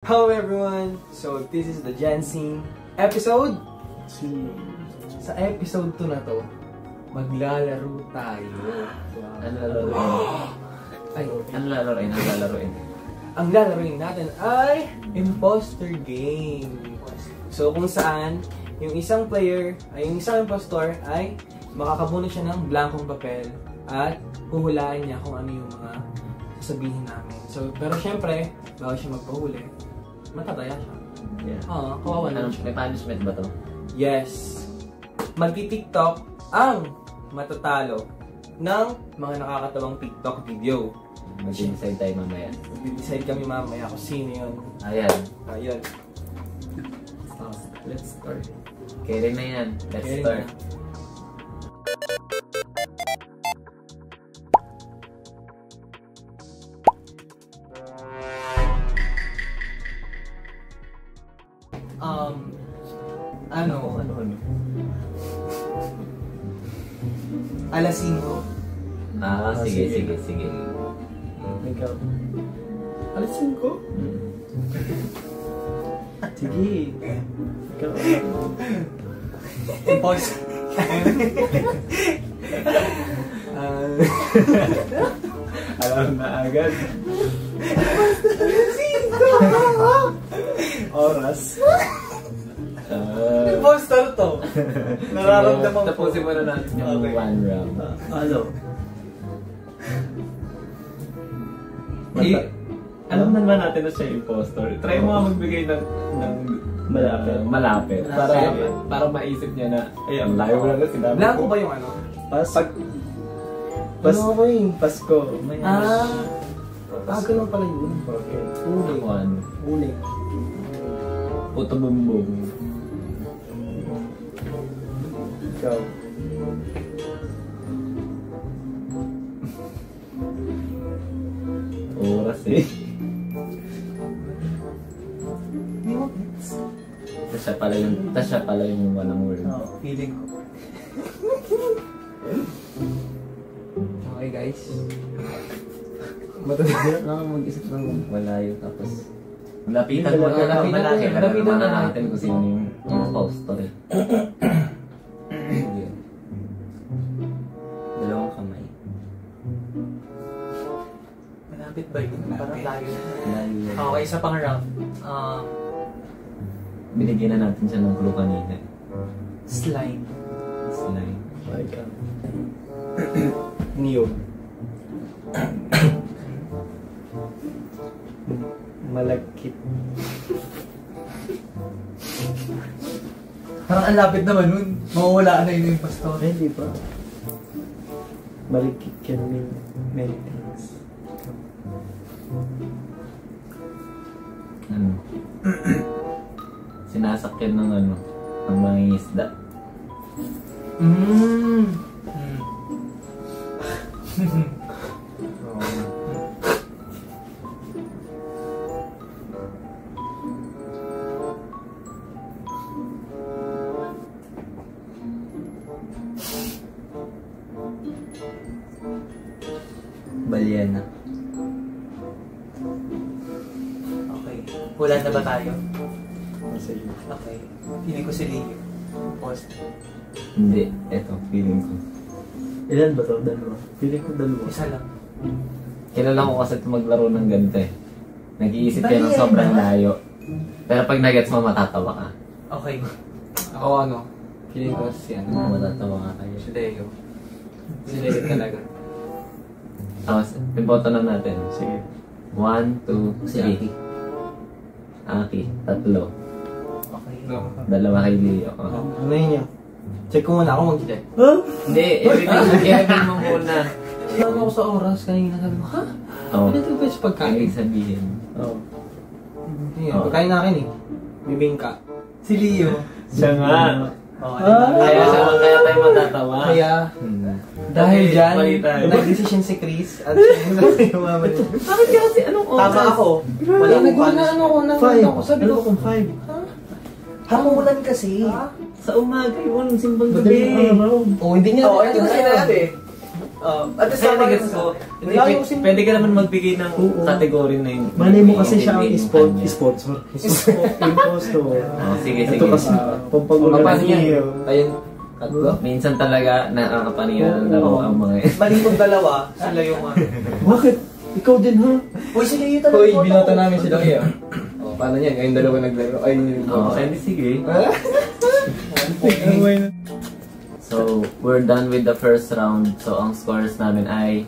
Hello everyone! So this is the Jensing episode. Sa episode 2 na to, maglalaro tayo. Ano lalaroin? Ay, Ano lalaroin? ang lalaroin natin ay imposter game. So kung saan, yung isang player, ay yung isang impostor ay makakabuno siya ng blankong papel at huhulaan niya kung ano yung mga sasabihin namin. So, pero syempre, bago siya magpahuli, matataya siya. Yeah. Oo, kawawa naman siya. May punishment ba to? Yes. Magti-TikTok ang matatalo ng mga nakakatawang TikTok video. Mag-decide tayo mamaya. Mag-decide kami mamaya kung sino yun. Ayan. Ayun. Let's start. Carry na yan. Let's Carry start. na. Ano? Alas 5. Sige. Ikaw. Alas 5? Sige. Ikaw. Pause. Alam na agad. Oras. Imposter to. Nararamdaman ko. Tapusin mo na natin yung Okay. one round. Ano? Alam naman natin na siya impostor. Try mo nga magbigay ng malapit. Para maisip niya na, ay, ang layo na sinabi ko. Blanco ba yung ano? Pasko. Ganun pala yun. Uling. One. Uling. Puto bumbong. Ikaw. Oras eh. Tas siya pala yung walang word. Feeling ko. Okay guys. Matutulog lang mag-isip ng Malayo tapos malapitan mo na natin kung sino yung impostor eh. Sige. Dalawang kamay. Malapit ba yun? Parang layo. Malayo. Okay, isa pang round. Binigyan na natin siya ng clue kanina. Slime. Slime. Ikaw. Neo. Malagkit. Parang ang lapit naman nun. Mawawala na yun yung pastor. Hindi pa. Malagkit can mean many things. Ano? Sinasakyan ng ano? Ng mga isda. Balyena. Okay. Wala na ba tayo? Sige. Okay. Feeling ko si Leo. Post. Hindi. Eto, feeling ko. Ilan ba to? Dalawa? Feeling ko dalawa. Isa lang. Kilala ko kasi maglaro ng ganito eh. Nag-iisip ka ng sobrang layo. Pero pag nagets mo, matatawa ka. Okay. Ako ano? Feeling ko si ano? Matatawa ka kayo. Si Leo. Si Leo talaga. Tapos, piboto na natin. Sige. 1, 2, si Aki. Aki, 3. Okay. Dalawa kay Leo. Ano yun niya? Check ko muna ako mag-check. Huh? Hindi, i-reveal mo muna. Sabi ako sa oras kanina, sabi mo, ha? Oo. Ano ito ba yung pagkain? Ibig sabihin. Oo. Yun, pagkain na akin eh. Bibingka. Si Leo. Siya nga. Okay. Kaya tayo matatawa. Kaya, dahil Okay, dyan, balitan. nag-decision si Chris at siya yung mama niya. Bakit kasi anong oras? Tama ako. Wala akong Five. Sabi ko, Dalawa kung 5. hamulan kasi. Sa umaga yun, simbang Madaling gabi. araw. Oh, hindi niya. Oo, hindi ko sinabi. At the Kasi same nagets ko, hindi, pwede ka naman magbigay ng Oo. category na yun. Malay mo kasi siya ang Intindihin mo sponsor. Impostor. Sige, Ito sige. kasi, Paano pampagulan yan? niya. Ayun, tatlo. Minsan talaga nakakapanihan ng laro ang mga Malitong dalawa, sila yung Bakit? Ikaw din ha? Uy, sila yung talaga. Hoy, binoto namin sila ngayon. O, paano yan? Ngayong dalawa naglaro. Ay, yung hindi, sige. So, we're done with the first round. So, ang scores namin ay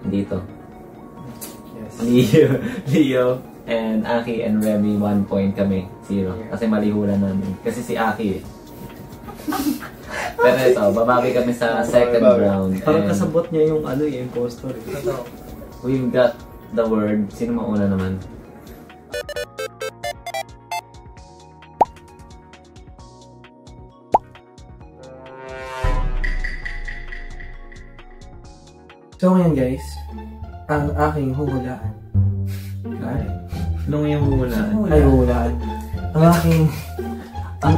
dito. Yes. Leo and Aki and Remy 1 point kami. 0. Kasi mali hula namin. Kasi si Aki eh. Pero ito, babawi kami sa second round. Parang And kasabot niya yung impostor. we've got the word. Sino mauna naman? So ngayon guys, ang aking huhulaan. Anong yung hulaan? Ay, huhulaan. Ang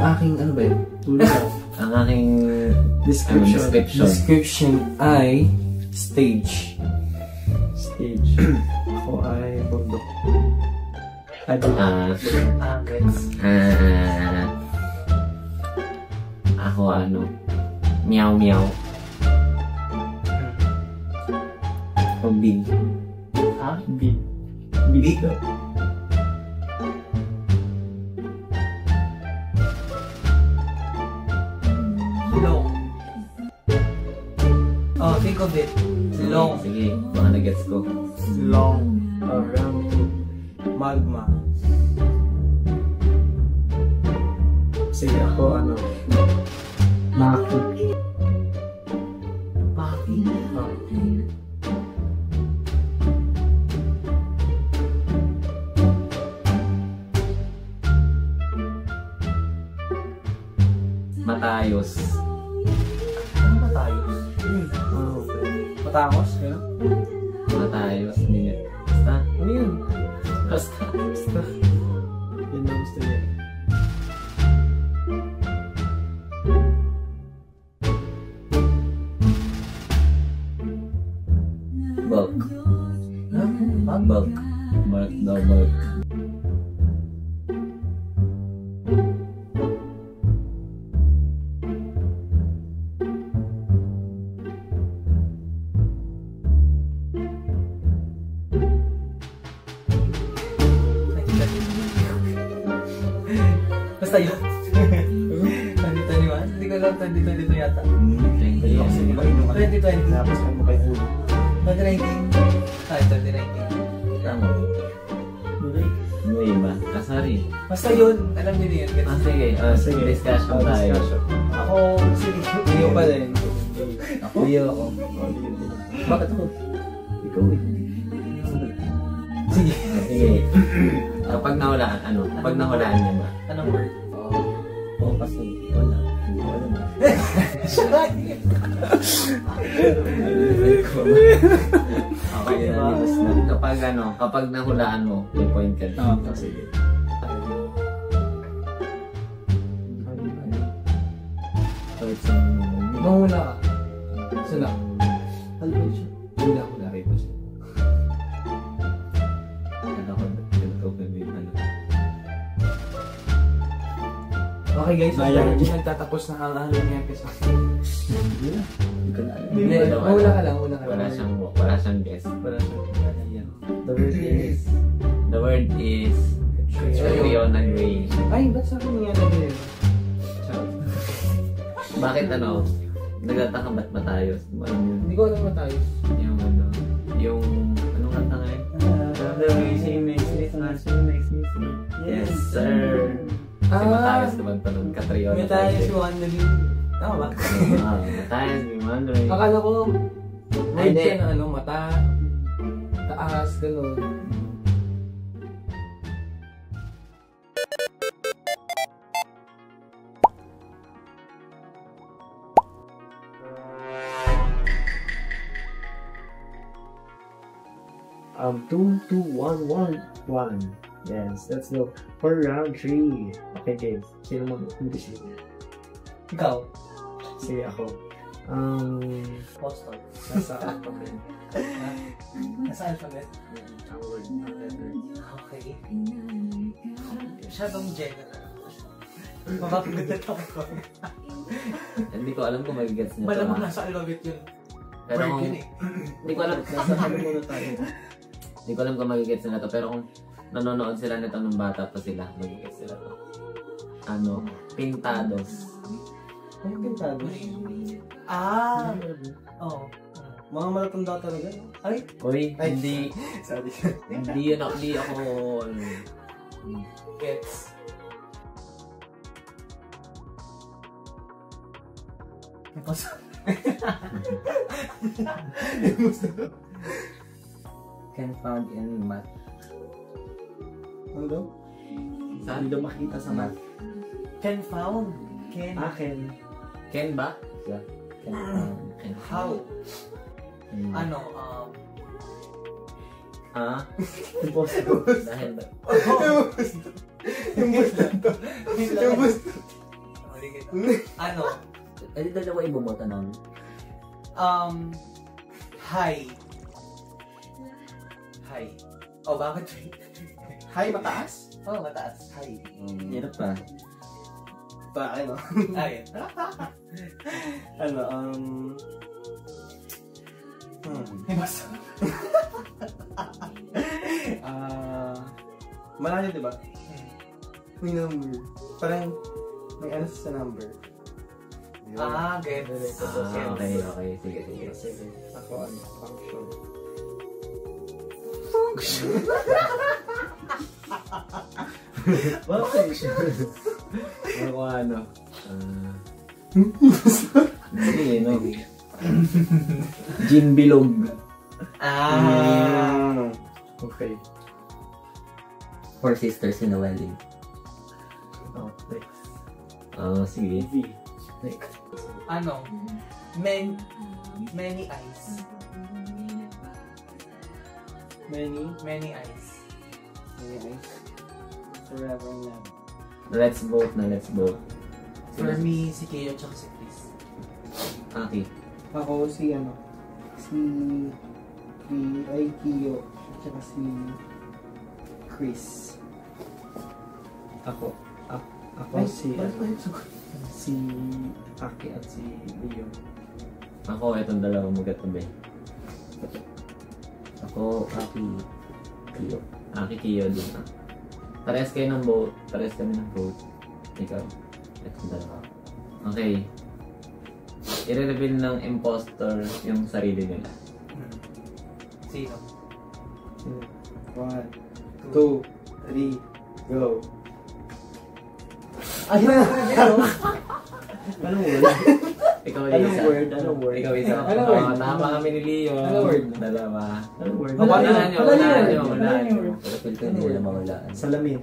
aking, ano ba yun? Ang aking Description ay stage. Stage. Ako ay bundok. Ako ano? Meow meow. O big. Ha? Big. Big. Long. Oh, think of it. Long. Sige, baka na-gets ko. Long. Around. Magma. Sige ako ano. Maki. Paki. Matayos. Ano matayos? Okay. Matangos? Gano'n? Matayos. Hindi niya. Basta. Ano yun? Basta. Yun ang gusto niya. Bulk. Huh? Bulk. Bulk daw bulk. Basta yun. 2021? Hindi ko alam, 2022 yata. Thank you. 2020. Tapos kan mo kay ulo. 2019. Ay, 2019. Tama. May iba. Sorry. Basta yun, alam niyo na yun. Sige. Sige. Discussion tayo. Ako, sige. Leo pa din. Leo ako. Bakit ako? Ikaw eh. Sige. Sige. Kapag nahulaan, ano? Kapag nahulaan niya ba? Anong word? Oo, kasi wala. Hindi ko alam. Okay, nalipas na. Kapag ano, kapag nahulaan mo, may point ka. Sige. Mahula ka. Sila. Halbay siya. Hula ko na rin po siya. Ano ko, ganito ko ano. Okay guys, so Sayang. nagtatapos na ang aming episode. Hindi ko na alam. Hindi, mahula ka lang, mahula ka lang. Wala siyang guess. Wala siyang The word is The word is Fiona Gray. Ay, ba't sa akin nga nag Bakit ano? Nagtataka ba't matayos? Ano yun? Hindi ko alam matayos. Yung ano? Yung anong kanta nga yun? Yes, sir. Kasi matayos naman pa nun. Katriona. May tayo si Wandering. Tama ba? Matayos, may wondering. Akala ko, Ay, word hindi. siya na ano, mata, taas, gano'n. Two, two, one. Yes, let's go. For round 3. Okay, game. Sino mag-English? Ikaw? Sige ako. Postal. Nasa alphabet. Nasa alphabet. Ang word, ang letter. Okay. Masyadong general. Mababagat ako. Hindi ko alam kung magigets nito. Malamang nasa alphabet yun. Pero Word kung, yun eh. hindi ko alam, Nasa ano muna tayo. hindi ko alam kung magigets nila to. Pero kung nanonood sila nito nung bata pa sila, magigets sila to. Ano? Pintados. Ano pintado? Ah! Oo. Mga malatanda talaga. Ay! Uy, Ay. hindi, Sorry. hindi ako, ano, Gets. can found in math. Ano daw? Saan? Hindi daw makita sa math. Can found. Can. Akin. Ken ba? Yeah. Ken found. Ken How? Hmm. Ano? Ah? Impossible. Dahil ba? Yung basta to. Yung basta. Ano? Eh, di dalawa ibubota namin. Hi. Hi. Oh, bakit? Hi, mataas? Oh, mataas. Hi. Hirap pa. Bakit, no? Ay. Ano, Basta. malayo, diba? May number. Parang, may ano sa number. Gets. Okay, okay. Sige, sige. Sige. Ako, ano, function. Bakit? Ano ko ano? Hindi, no? Gin bilog. Okay. Four sisters in a wedding. Oh, next. Sige. V. Next. Ano? Many eyes. Many. Many eyes. Many eyes. Forever love. Let's vote na, let's vote. For me, si Keo tsaka si Chris. Aki. Ako si ano, ay Kiyo, tsaka si Chris. Ako si si Aki at si Leo. Ako, itong dalawa magkatabi. Ako, Aki, Kiyo. Aki, Kiyo din. Parehas kayo ng vote. Parehas kami ng vote. Ikaw. Itong dalawa. Okay. I-reveal ng impostor yung sarili nila. Sino? 1, 2, 3, go. Ay, Anong word? Ikaw Anong isa. word? Anong word? Ikaw isa. Anong word? Tama kami ni Leo. Anong word? Dalawa. Anong word? Unahan nyo, unahan nyo, Anong unahan nyo. word? Pero feel ko hindi nila mawalaan. Salamin.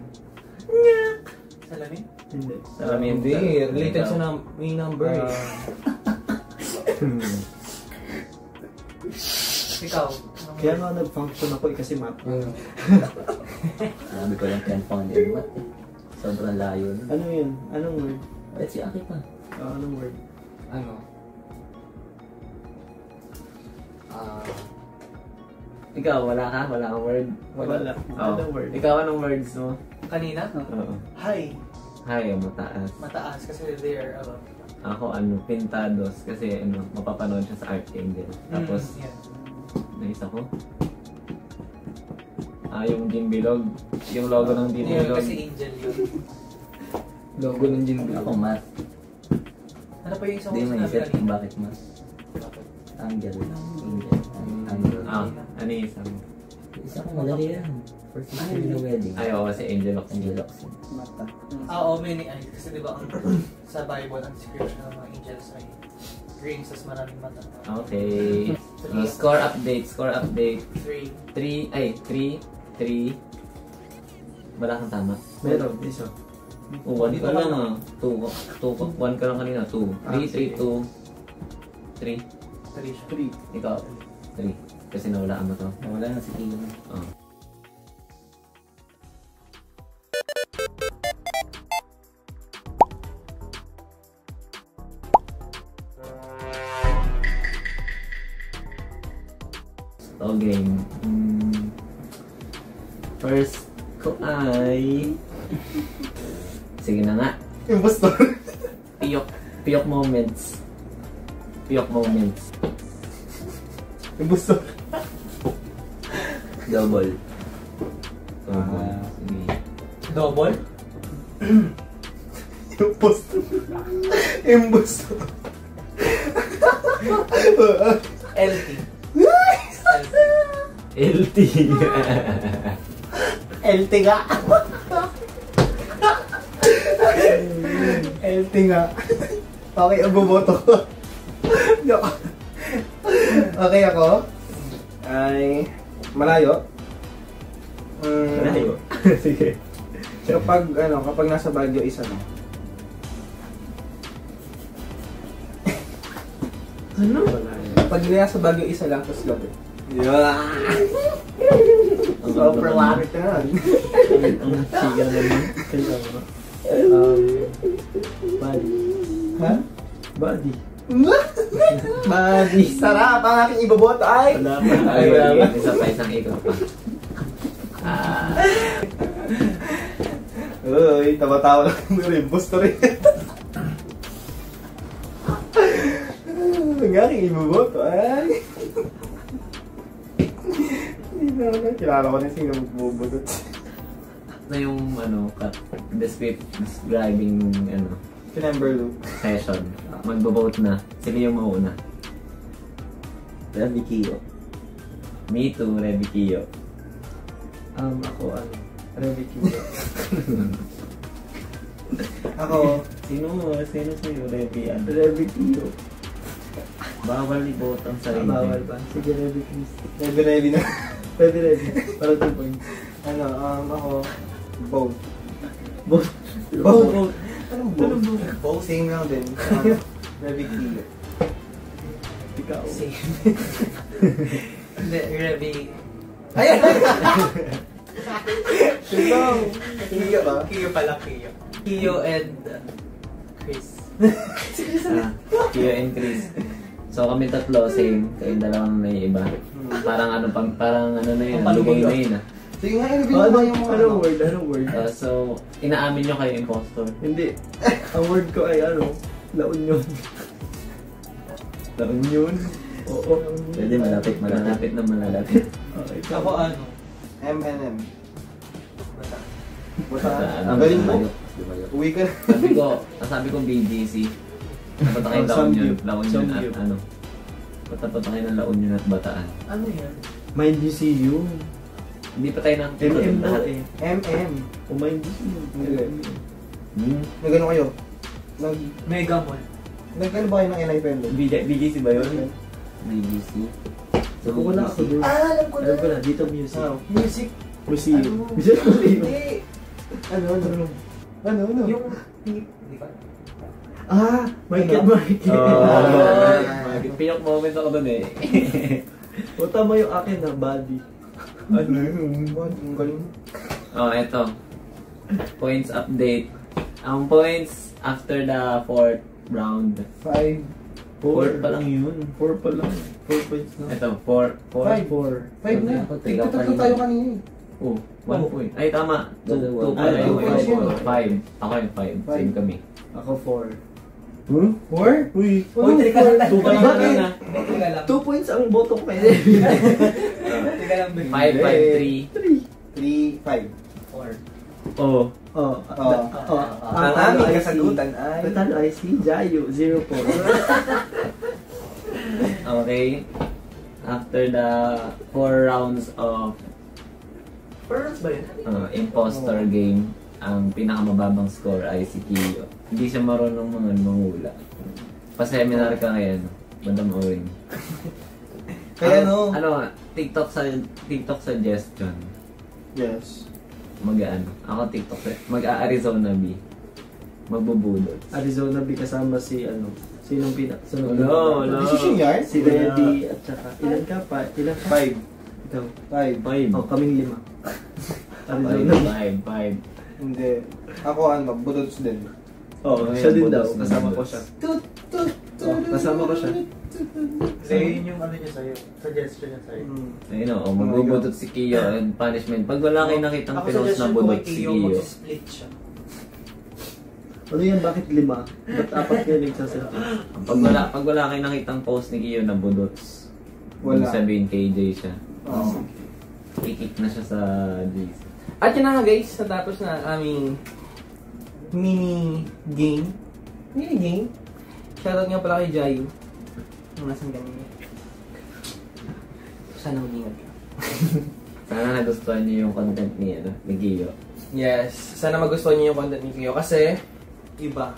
Salamin? Hindi. Salamin. Hindi. Related sa may number eh. Ikaw. Kaya nga nag-function ako kasi math. Sabi ko lang can found in math. Sobrang layo. Ano yun? Anong word? Let's see, Aki pa. Anong word? Ano? Ikaw, wala ka? Wala kang word? Wala. Anong word? Ikaw, anong words mo? Kanina? Oo. Hi. Hi, mataas. Mataas kasi they are above. Ako, pintados. Kasi, mapapanood siya sa Archangel. Tapos, Yan. naisa ko. Yung Jim Bilog. Yung logo ng Jim Yun, Bilog. kasi angel yun. Logo ng gin. Ako, math. Ano pa yung isang Hindi ko mo sinabi isip kung kanina? bakit math. Angel. Angel. Angel. Ano yung isa mo? Isa ko madali yan. First sister in the wedding. Ay, oo, si Angel Locsin. Angel Locsin. Mata. Oo, many eyes. Kasi di ba sa Bible, ang description ng mga angels ay green, tas maraming mata. Okay. Score update. Score update. 3. 3. Wala kang tama. Meron, isa. 1 ka lang ah. 1 ka lang kanina. 2. 3, 3, 2. 3. 3 siya. 3. Ikaw. 3. Kasi nawalaan mo to. Wala na si Kiyo. Oh. o game. First ko ay... Sige na nga. Impostor. Piyok moments. Piyok moments. Impostor. Double. Sige. Double? Impostor. Impostor. LT. LT. LT nga. LT nga. Okay, ang boboto ko. Okay ako. Ay malayo. Malayo. Sige. Kapag nasa Baguio isa lang. Ano? Pag nasa Baguio isa lang, tapos gabi. Yeah. Super lapit na. Ang siga naman. Body. Ha? Body. Badi. Sarap ang aking iboboto ay. Ay, wala. Isa pa, isang ikaw pa. Uy, tawa-tawa lang ng rimbos to rin. Ang aking iboboto ay. Hindi na ako kilala ko na sino magboboto. Na yung describing Number loop. session. Magbo-vote na. Sino yung mauna? Revi Kiyo. Me too, Revi Kiyo. Ako Revi Kiyo. Ako, Sino sa'yo, Revi? Revi Kiyo. Bawal i-vote ang sarili. Bawal ba? Sige, Revi Chris. ready na. Revi. Para 2 points. Ako, both. Both. Both. Anong both? Both. Same lang din. Revi Kiyo. Ikaw. Same. Hindi, Revi. Ayan! Tignan. Kiyo ba? Kiyo pala, Kiyo. Kiyo and Chris. Kiyo and Chris. So kami tatlo, same. Kayong dalawang may iba. Parang na yun. Lugay na yun. Sige nga, i-reveal mo yung mga Anong word? So, inaamin nyo kayo impostor. Hindi. Ang word ko ay La Union. La Union? Oo. Pwede malapit na malapit. Okay. Ako M&M. Basta. Ano, Ang galing mo. lumayo. Uwi ka na. Sabi ko BGC. Tapunta kayo La Union. La Union at Tapunta kayo ng La Union at Bataan. Ano yan? Mind GCU. Hindi pa tayo MM lahat. M&M. O Mind GCU. Nagano kayo? Mega Mall. Nagano ba kayo ng NI Pendo? BGC ba yun? BGC. So, wala ako doon. Alam ko Alam ko na, dito music. Music. Museum. Ano? Museum. Hindi. Ano? Yung... Hindi pa. Market. Piyok moment ako dun eh. O tama yung akin na body. Ano yun? Ang galing. Eto. Points update. Ang points after the 4th round. 5. 4 pa lang yun. 4 pa lang. 4 points na. Ito, 4. 5 na. Ikaw Tatlo tayo kanina eh. 1 point. Ay, tama. 2 Dalawa. pala yung 2 5. Ako yung 5. Same kami. Ako 4. 4? Uy! Uy, teka lang. Two Teka points lang. na. Teka lang. 2 points ang boto ko kay Teka lang. 5, 5, 3, 5. 3. Oh. Ang aming kasagutan ay... Natalo ay si Jayo, 0 points. Okay. After the 4 rounds of First ba yun? imposter game, ang pinakamababang score ay si Kiyo. Hindi siya marunong mangula. Pa-seminar ka kaya, Madam Owen. Kaya TikTok suggestion. Yes. Ako TikTok, mag-Arizona B. Magbubudot. Arizona B kasama si sinong sunod? Wala. Decision yard? Si Reddy at saka ilan ka pa? 5. Ikaw. 5. Oh, kaming 5. Arizona B. 5. Hindi. Ako budots din. Oh, siya din daw. Budots. Kasama ko siya. Kasama ko siya. Kasi yun yung ano niya sa'yo. Suggestion niya sa'yo. Ayun o, magbubutot si Kiyo and punishment. Pag wala kayo nakitang pinost na budot si Kiyo. split siya. Ano yan? Bakit 5? Ba't 4 kayo nagsasalita? Pag wala kayo nakitang post ni Kiyo na budots, Wala. sabihin KJ siya. Oo. Kikik na siya sa JC. At yun na nga guys, natapos na aming mini game. Mini game? Shoutout nga pala kay Jayu. Nung nasan kami. Sana mag-ingat ka. Sana nagustuhan niyo yung content ni Kiyo. Yes, sana magustuhan niyo yung content ni Kiyo kasi iba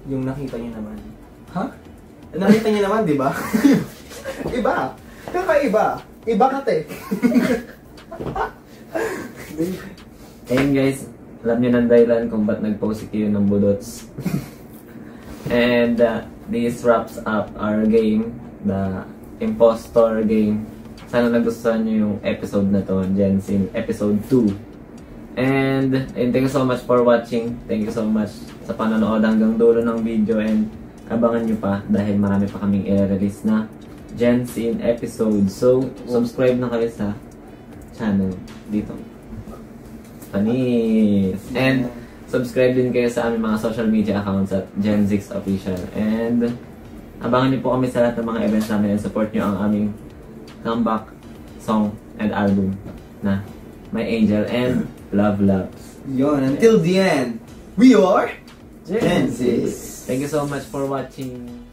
yung nakita niyo naman. Ha? Nakita niyo naman, di ba? Iba! Kakaiba! Iba ka te! Ayun guys, alam niyo ng dahilan kung ba't nag-post si Kiyo ng budots. And this wraps up our game, the impostor game. Sana nagustuhan niyo yung episode na to, Jensin, episode 2. And thank you so much for watching. Thank you so much sa panonood hanggang dulo ng video, and abangan nyo pa dahil marami pa kaming i-release na Jensin episode. So, subscribe na kayo sa channel dito. Panis! And subscribe din kayo sa aming mga social media accounts at Gen6 Official. And abangan niyo po kami sa lahat ng mga events namin and support niyo ang aming comeback song and album na My Angel and Love Loves. Yun, until the end, we are Gen6. Thank you so much for watching.